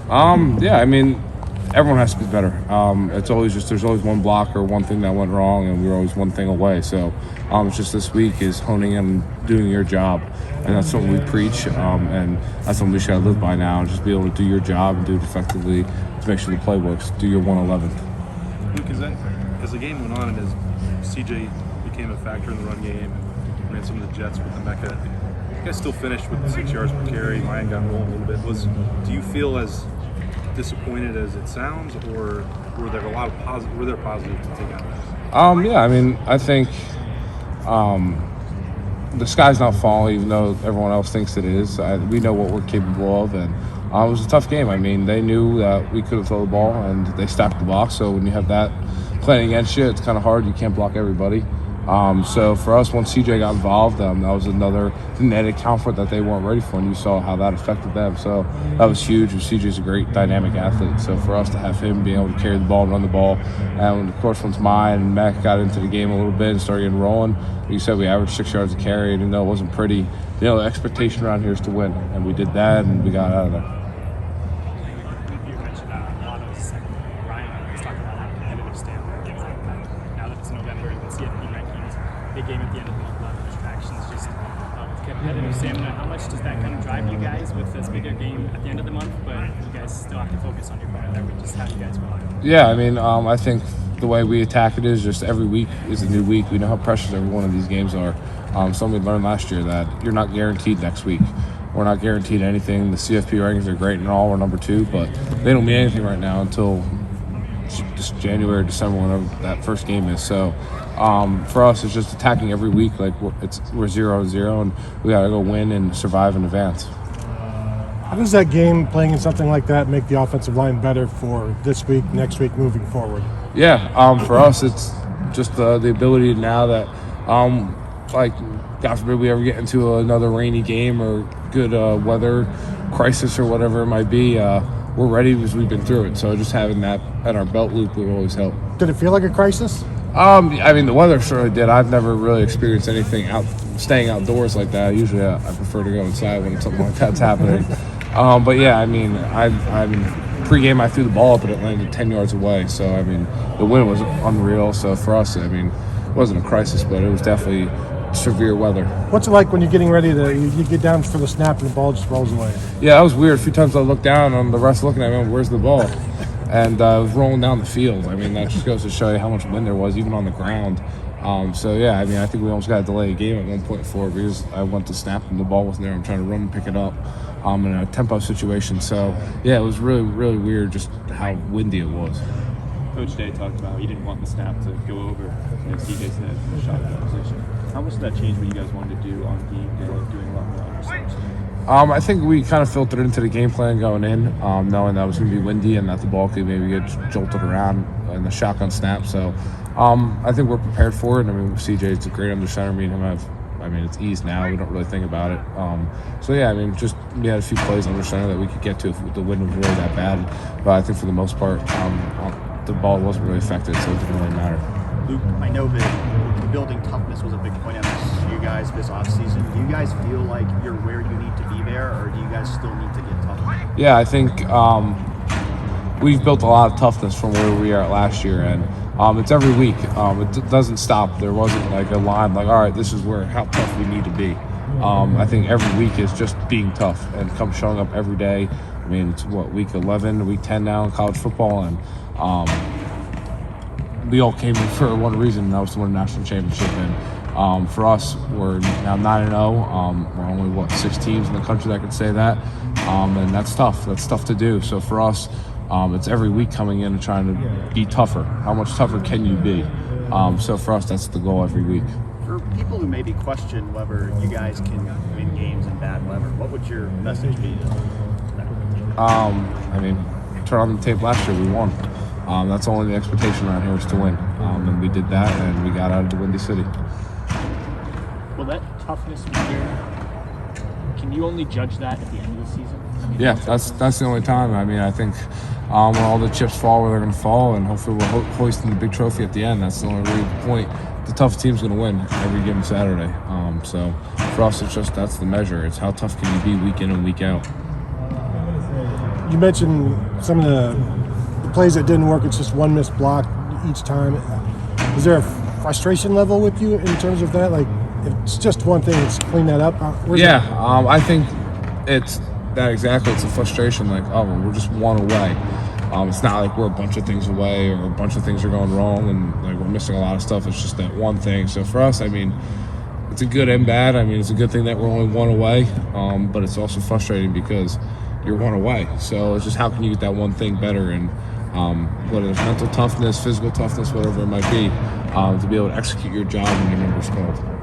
Yeah, I mean, everyone has to be better. It's always just there's always one block or one thing that went wrong, and we're always one thing away. So it's just this week is honing in and doing your job, and that's what we preach, and that's what we should live by now. And just be able to do your job and do it effectively to make sure the play works. Do your 111. Luke, as the game went on and as CJ became a factor in the run game and ran some of the jets with the Mecca, you guys still finished with 6 yards per carry. Mine got rolling a little bit. Do you feel as disappointed as it sounds, or were there positives to take out of this? Yeah, I mean, I think the sky's not falling, even though everyone else thinks it is. We know what we're capable of, and it was a tough game. I mean, they knew that we couldn't throw the ball, and they stacked the box. So when you have that playing against you, it's kind of hard. You can't block everybody. So for us, once CJ got involved, that was another added comfort that they weren't ready for, and you saw how that affected them. So that was huge. CJ's a great dynamic athlete. So for us to have him being able to carry the ball and run the ball, and of course once Mine and Mac got into the game a little bit and started getting rolling, you said we averaged 6 yards a carry, and even though it wasn't pretty, the expectation around here is to win, and we did that, and we got out of there. You mentioned a lot of Ryan was talking about how competitive standpoint games like that. Now that it's November, you can see it in the rankings. Big game at the end of the month, a lot of distractions. Just with competitive stamina, how much does that kind of drive you guys with this bigger game at the end of the month? But you guys still have to focus on your part. That would just have you guys go on. Yeah, I mean, I think the way we attack it is just every week is a new week. We know how precious every one of these games are. Something we learned last year that you're not guaranteed next week. We're not guaranteed anything. The CFP rankings are great and all. We're number 2, but they don't mean anything right now until just January or December, whenever that first game is. So for us, it's just attacking every week. Like we're 0-0, and we got to go win and survive and advance. How does that game, playing in something like that, make the offensive line better for this week, next week, moving forward? Yeah, for us, it's just the ability now that, God forbid we ever get into another rainy game or good weather crisis or whatever it might be, we're ready because we've been through it. So just having that at our belt loop would always help. Did it feel like a crisis? I mean, the weather certainly did. I've never really experienced anything staying outdoors like that. Usually I prefer to go inside when something like that's happening. But yeah, I mean, pre-game I threw the ball up and it landed 10 yards away. So, I mean, the wind was unreal. So for us, I mean, it wasn't a crisis, but it was definitely severe weather. What's it like when you're getting ready you get down for the snap and the ball just rolls away? Yeah, that was weird. A few times I looked down and the rest looking at me, where's the ball? And it was rolling down the field. I mean, that just goes to show you how much wind there was, even on the ground. So, yeah, I mean, I think we almost got to delay a game at one point for it because I went to snap and the ball wasn't there. I'm trying to run and pick it up in a tempo situation. So, yeah, it was really, really weird just how windy it was. Coach Day talked about he didn't want the snap to go over. CJ said the shotgun position. How much did that change what you guys wanted to do on game day, like doing a lot more other stuff? I think we kind of filtered into the game plan going in, knowing that it was going to be windy and that the ball could maybe get jolted around in the shotgun snap. So I think we're prepared for it. I mean, CJ's a great under center. Me and him it's ease now. We don't really think about it. So, yeah, I mean, just we had a few plays under center that we could get to if the wind was really that bad. But I think for the most part, the ball wasn't really affected, so it didn't really matter. Luke, I know that building toughness was a big point of you guys this offseason. Do you guys feel like you're where you need to be there, or do you guys still need to get tougher? Yeah, I think we've built a lot of toughness from where we are last year, and it's every week. It doesn't stop. There wasn't like a line like, all right, this is how tough we need to be. I think every week is just being tough and showing up every day. I mean, it's week 11, week 10 now in college football, and we all came in for one reason, and that was to win a national championship. And for us, we're now 9-0. We're only 6 teams in the country that can say that, and that's tough. That's tough to do. So for us, it's every week coming in and trying to be tougher. How much tougher can you be? So for us, that's the goal every week. For people who maybe question whether you guys can win games in bad weather, what would your message be to them? I mean, turn on the tape last year, we won. That's only the expectation around here is to win. And we did that, and we got out of the Windy City. Will that toughness here, can you only judge that at the end of the season? Yeah, that's the only time. I mean, I think when all the chips fall where they're going to fall, and hopefully we're hoisting the big trophy at the end, that's the only really point. The tough team's going to win every given Saturday. So for us, that's the measure. It's how tough can you be week in and week out. you mentioned some of the plays that didn't work. It's just one missed block each time. Is there a frustration level with you in terms of that? Like, if it's just one thing, it's clean that up. I think it's that exactly. It's a frustration. Like, oh, well, we're just one away. It's not like we're a bunch of things away or a bunch of things are going wrong and like we're missing a lot of stuff. It's just that one thing. So for us, I mean, it's a good and bad. I mean, it's a good thing that we're only one away, but it's also frustrating because you're one away. So it's just how can you get that one thing better, and whether it's mental toughness, physical toughness, whatever it might be, to be able to execute your job when your number's called.